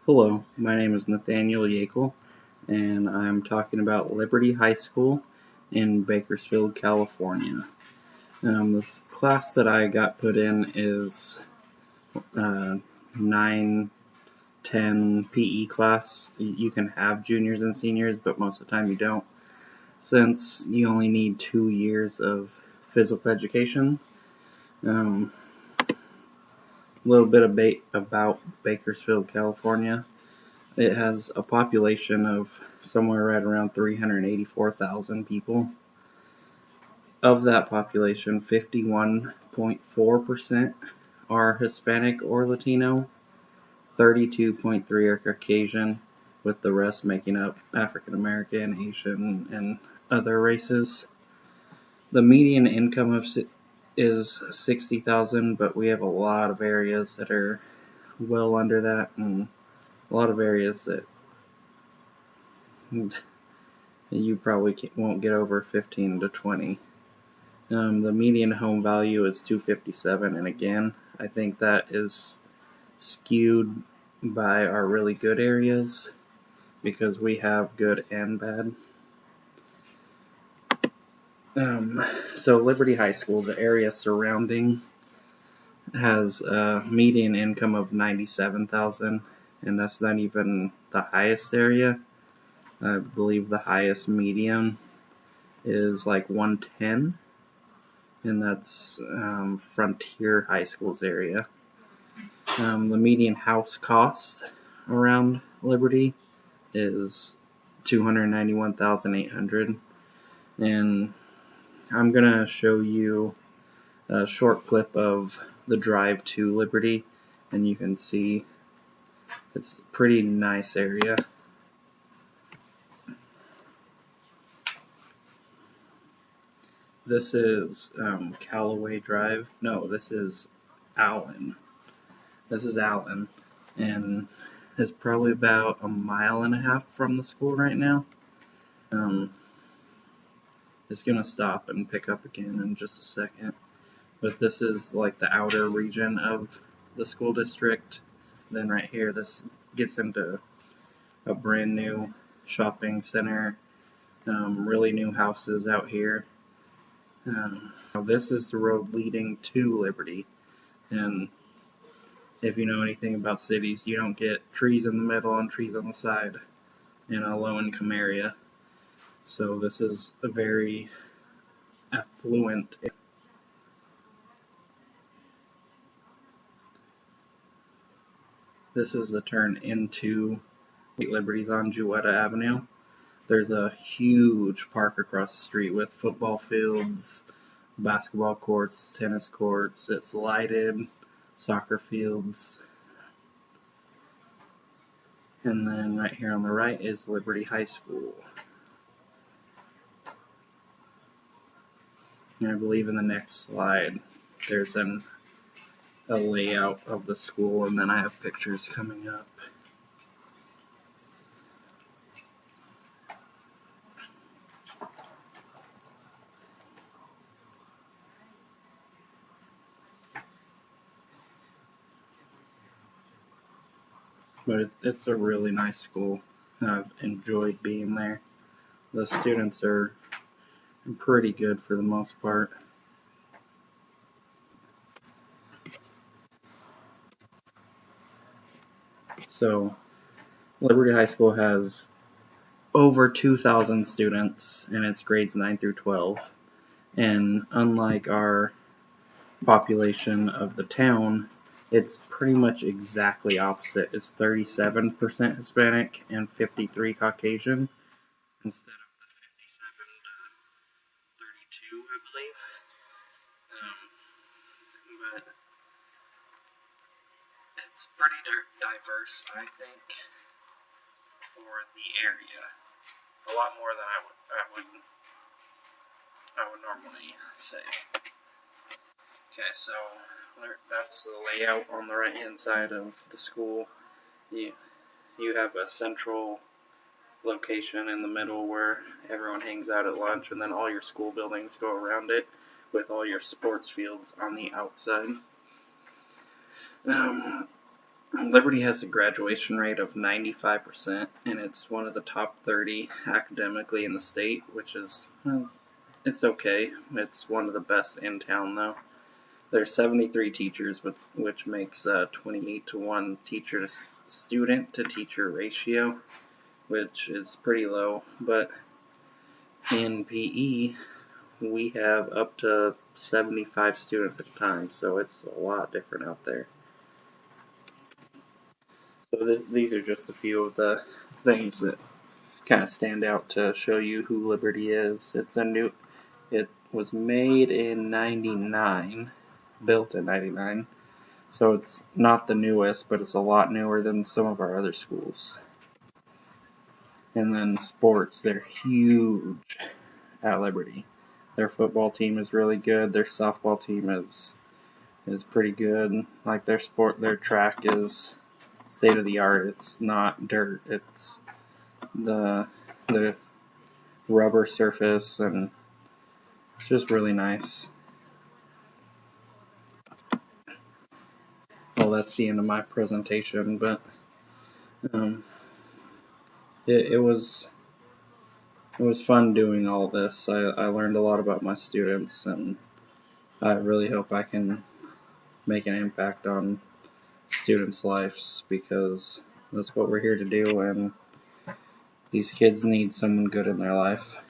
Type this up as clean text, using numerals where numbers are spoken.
Hello, my name is Nathaniel Yakel, and I'm talking about Liberty High School in Bakersfield, California. This class that I got put in is 9, 10 PE class. You can have juniors and seniors, but most of the time you don't, since you only need 2 years of physical education. A little bit about Bakersfield, California. It has a population of somewhere right around 384,000 people. Of that population, 51.4% are Hispanic or Latino, 32.3% are Caucasian, with the rest making up African American, Asian, and other races. The median income is 60,000, but we have a lot of areas that are well under that, and a lot of areas that you probably won't get over 15 to 20. The median home value is 257, and again, I think that is skewed by our really good areas because we have good and bad. So Liberty High School, the area surrounding, has a median income of 97,000, and that's not even the highest area. I believe the highest median is like 110, and that's Frontier High School's area. The median house cost around Liberty is $291,800, and I'm gonna show you a short clip of the drive to Liberty, and you can see it's a pretty nice area. This is Callaway Drive. No, this is Allen. This is Allen, and it's probably about a mile and a half from the school right now. It's gonna stop and pick up again in just a second. But this is like the outer region of the school district. Then right here, this gets into a brand new shopping center, really new houses out here. This is the road leading to Liberty, and if you know anything about cities, you don't get trees in the middle and trees on the side in a low-income area. So this is a very affluent area. This is the turn into Liberty's on Jewetta Avenue. There's a huge park across the street with football fields, basketball courts, tennis courts. It's lighted, soccer fields. And then right here on the right is Liberty High School. And I believe in the next slide there's a layout of the school, and then I have pictures coming up. But it's a really nice school. I've enjoyed being there. The students are pretty good for the most part. So Liberty High School has over 2,000 students, and it's grades 9 through 12. And unlike our population of the town, it's pretty much exactly opposite. It's 37% Hispanic and 53% Caucasian instead of the 57 to 32, I believe. But it's pretty diverse, I think, for the area. A lot more than I would normally say. Okay, so that's the layout on the right-hand side of the school. You have a central location in the middle where everyone hangs out at lunch, and then all your school buildings go around it with all your sports fields on the outside. Liberty has a graduation rate of 95%, and it's one of the top 30 academically in the state, which is, well, it's okay. It's one of the best in town, though. There's 73 teachers, which makes 28 to 1 teacher to student to teacher ratio, which is pretty low. But in PE, we have up to 75 students at a time, so it's a lot different out there. So these are just a few of the things that kind of stand out to show you who Liberty is. It was made in '99, built in '99, so it's not the newest, but it's a lot newer than some of our other schools. And then sports, they're huge at Liberty. Their football team is really good. Their softball team is pretty good. Like their track is state of the art. It's not dirt. It's the rubber surface, and it's just really nice. Well, that's the end of my presentation, but um, it was fun doing all this. I learned a lot about my students, and I really hope I can make an impact on students' lives, because that's what we're here to do, and these kids need someone good in their life.